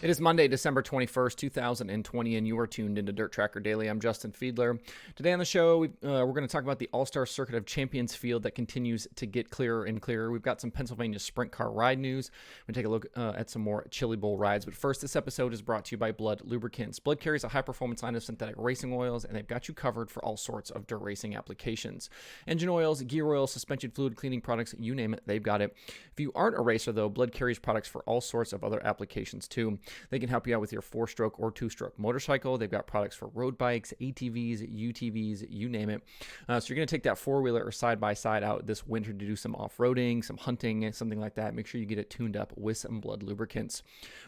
It is Monday, December 21st, 2020, and you are tuned into Dirt Tracker Daily. I'm Justin Fiedler. Today on the show, we're going to talk about the All-Star Circuit of Champions field that continues to get clearer and clearer. We've got some Pennsylvania sprint car ride news. We're going to take a look at some more Chili Bowl rides. But first, this episode is brought to you by Blood Lubricants. Blood carries a high-performance line of synthetic racing oils, and they've got you covered for all sorts of dirt racing applications. Engine oils, gear oils, suspension fluid, cleaning products, you name it, they've got it. If you aren't a racer, though, Blood carries products for all sorts of other applications, too. They can help you out with your 4-stroke or 2-stroke motorcycle. They've got products for road bikes, ATVs, UTVs, you name it. So you're going to take that 4-wheeler or side-by-side out this winter to do some off-roading, some hunting, something like that. Make sure you get it tuned up with some Blood lubricants.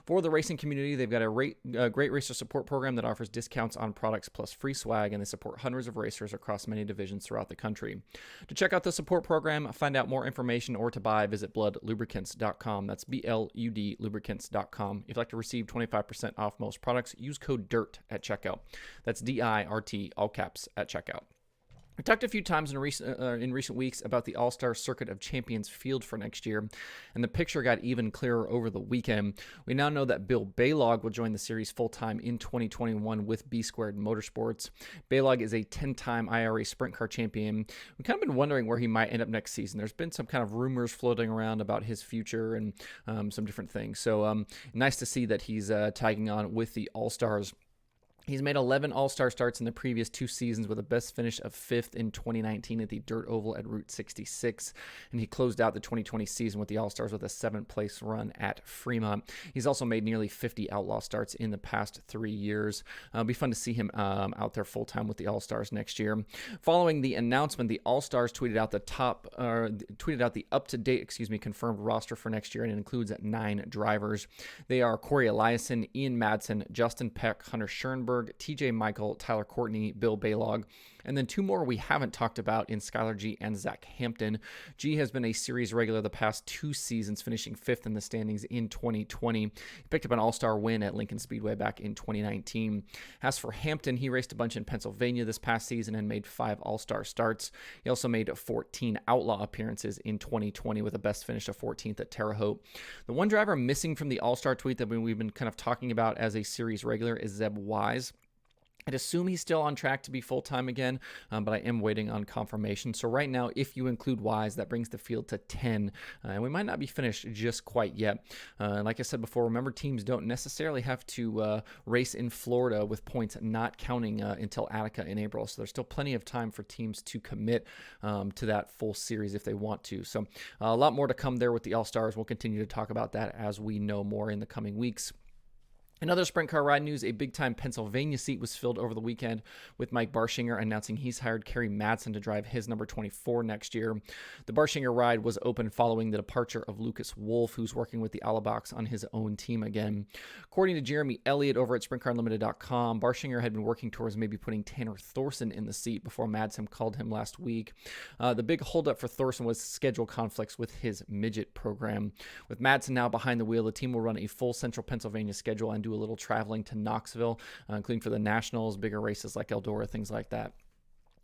For the racing community, they've got a great racer support program that offers discounts on products plus free swag, and they support hundreds of racers across many divisions throughout the country. To check out the support program, find out more information, or to buy, visit bloodlubricants.com. That's BLUD lubricants.com. If you'd like to receive 25% off most products, use code DIRT at checkout. That's DIRT, all caps, at checkout. We talked a few times in recent weeks about the All-Star Circuit of Champions field for next year, and the picture got even clearer over the weekend. We now know that Bill Balog will join the series full-time in 2021 with B Squared Motorsports. Balog is a 10-time IRA sprint car champion. We've kind of been wondering where he might end up next season. There's been some kind of rumors floating around about his future and some different things. So nice to see that he's tagging on with the All-Stars. He's made 11 All-Star starts in the previous 2 seasons with a best finish of 5th in 2019 at the Dirt Oval at Route 66, and he closed out the 2020 season with the All-Stars with a 7th-place run at Fremont. He's also made nearly 50 Outlaw starts in the past 3 years. It'll be fun to see him out there full-time with the All-Stars next year. Following the announcement, the All-Stars tweeted out the up-to-date, confirmed roster for next year, and it includes 9 drivers. They are Corey Eliason, Ian Madsen, Justin Peck, Hunter Schoenberg, TJ Michael, Tyler Courtney, Bill Balog, and then 2 more we haven't talked about in Skylar G and Zach Hampton. G has been a series regular the past 2 seasons, finishing 5th in the standings in 2020. He picked up an All-Star win at Lincoln Speedway back in 2019. As for Hampton, he raced a bunch in Pennsylvania this past season and made 5 All-Star starts. He also made 14 Outlaw appearances in 2020 with a best finish of 14th at Terre Haute. The one driver missing from the All-Star tweet that we've been kind of talking about as a series regular is Zac Wise. I'd assume he's still on track to be full-time again, but I am waiting on confirmation. So right now, if you include Wise, that brings the field to 10, and we might not be finished just quite yet. Like I said before, remember, teams don't necessarily have to race in Florida with points not counting until Attica in April, so there's still plenty of time for teams to commit to that full series if they want to. So a lot more to come there with the All-Stars. We'll continue to talk about that as we know more in the coming weeks. In other sprint car ride news, a big-time Pennsylvania seat was filled over the weekend with Mike Barshinger announcing he's hired Kerry Madsen to drive his number 24 next year. The Barshinger ride was open following the departure of Lucas Wolf, who's working with the Alabox on his own team again. According to Jeremy Elliott over at SprintCarUnlimited.com, Barshinger had been working towards maybe putting Tanner Thorson in the seat before Madsen called him last week. The big holdup for Thorson was schedule conflicts with his midget program. With Madsen now behind the wheel, the team will run a full central Pennsylvania schedule and do a little traveling to Knoxville, including for the Nationals, bigger races like Eldora, things like that.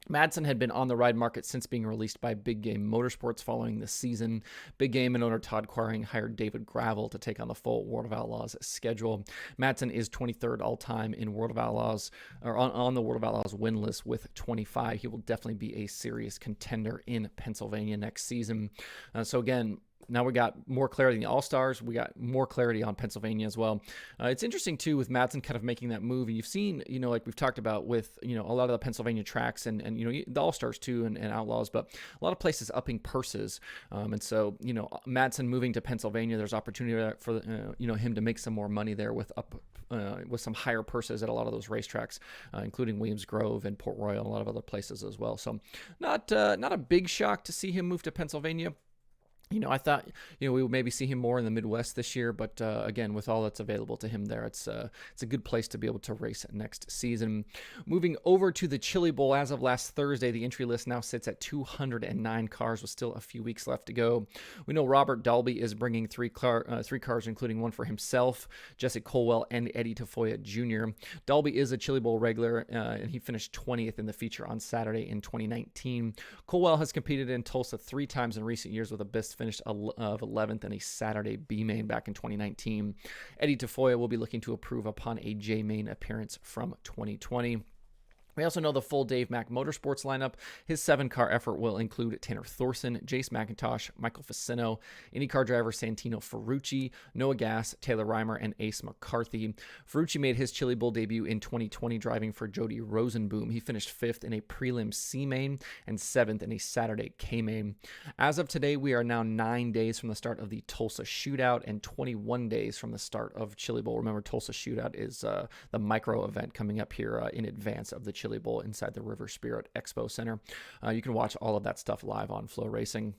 Madsen had been on the ride market since being released by Big Game Motorsports following the season. Big Game and owner Todd Quaring hired David Gravel to take on the full World of Outlaws schedule. Madsen is 23rd all-time in World of Outlaws, or on the World of Outlaws win list with 25. He will definitely be a serious contender in Pennsylvania next season. So again, now we got more clarity in the All-Stars. We got more clarity on Pennsylvania as well. It's interesting, too, with Madsen kind of making that move. And you've seen, like we've talked about with, a lot of the Pennsylvania tracks and the All-Stars, too, and Outlaws, but a lot of places upping purses. And so, Madsen moving to Pennsylvania, there's opportunity for, him to make some more money there with some higher purses at a lot of those racetracks, including Williams Grove and Port Royal and a lot of other places as well. So not a big shock to see him move to Pennsylvania. I thought, we would maybe see him more in the Midwest this year, but again, with all that's available to him there, it's a good place to be able to race next season. Moving over to the Chili Bowl, as of last Thursday, the entry list now sits at 209 cars with still a few weeks left to go. We know Robert Dalby is bringing three cars, including one for himself, Jesse Colwell, and Eddie Tafoya Jr. Dalby is a Chili Bowl regular, and he finished 20th in the feature on Saturday in 2019. Colwell has competed in Tulsa 3 times in recent years with a best finished of 11th in a Saturday B main back in 2019. Eddie Tafoya will be looking to improve upon a J main appearance from 2020. We also know the full Dave Mac Motorsports lineup. His 7-car effort will include Tanner Thorson, Jace McIntosh, Michael Facino, IndyCar driver Santino Ferrucci, Noah Gass, Taylor Reimer, and Ace McCarthy. Ferrucci made his Chili Bowl debut in 2020 driving for Jody Rosenboom. He finished 5th in a prelim C main and 7th in a Saturday K main. As of today, we are now 9 days from the start of the Tulsa Shootout and 21 days from the start of Chili Bowl. Remember, Tulsa Shootout is the micro event coming up here in advance of the Chili Bowl inside the River Spirit Expo Center. You can watch all of that stuff live on Flow Racing.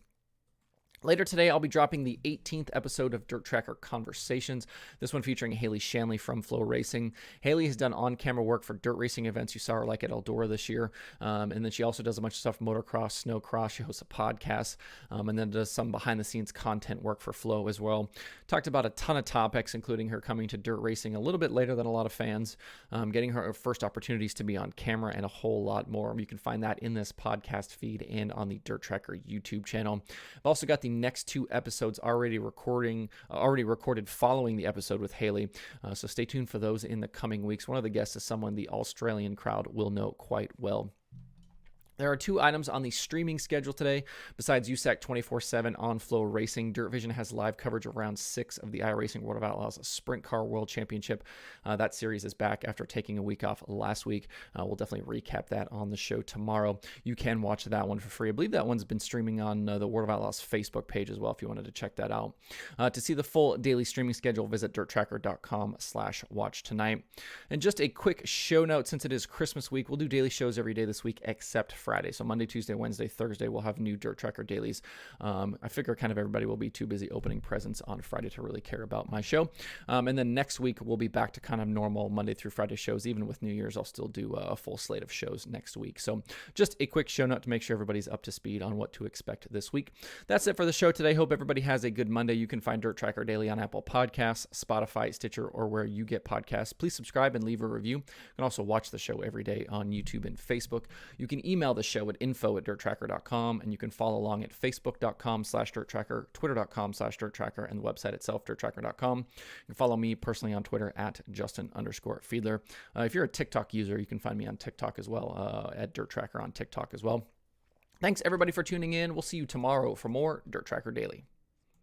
Later today, I'll be dropping the 18th episode of Dirt Tracker Conversations, this one featuring Haley Shanley from Flow Racing. Haley has done on-camera work for dirt racing events. You saw her like at Eldora this year. And then she also does a bunch of stuff, motocross, snowcross. She hosts a podcast, and then does some behind-the-scenes content work for Flow as well. Talked about a ton of topics, including her coming to dirt racing a little bit later than a lot of fans, getting her first opportunities to be on camera, and a whole lot more. You can find that in this podcast feed and on the Dirt Tracker YouTube channel. I've also got the next 2 episodes already recorded following the episode with Haley, so stay tuned for those in the coming weeks. One of the guests is someone the Australian crowd will know quite well. There are 2 items on the streaming schedule today. Besides USAC 24/7 on Flow Racing, Dirt Vision has live coverage of round 6 of the iRacing World of Outlaws Sprint Car World Championship. That series is back after taking a week off last week. We'll definitely recap that on the show tomorrow. You can watch that one for free. I believe that one's been streaming on the World of Outlaws Facebook page as well if you wanted to check that out. To see the full daily streaming schedule, visit dirttracker.com/watch tonight. And just a quick show note, since it is Christmas week, we'll do daily shows every day this week except Friday. So Monday, Tuesday, Wednesday, Thursday, we'll have new Dirt Tracker dailies. I figure kind of everybody will be too busy opening presents on Friday to really care about my show. And then next week, we'll be back to kind of normal Monday through Friday shows. Even with New Year's, I'll still do a full slate of shows next week. So just a quick show note to make sure everybody's up to speed on what to expect this week. That's it for the show today. Hope everybody has a good Monday. You can find Dirt Tracker Daily on Apple Podcasts, Spotify, Stitcher, or where you get podcasts. Please subscribe and leave a review. You can also watch the show every day on YouTube and Facebook. You can email the show at info@dirttracker.com, and you can follow along at facebook.com/dirttracker, twitter.com/dirttracker, and the website itself, dirttracker.com. You can follow me personally on Twitter at Justin_Fiedler. If you're a TikTok user, you can find me on TikTok as well, at Dirt Tracker on TikTok as well. Thanks everybody for tuning in. We'll see you tomorrow for more Dirt Tracker Daily.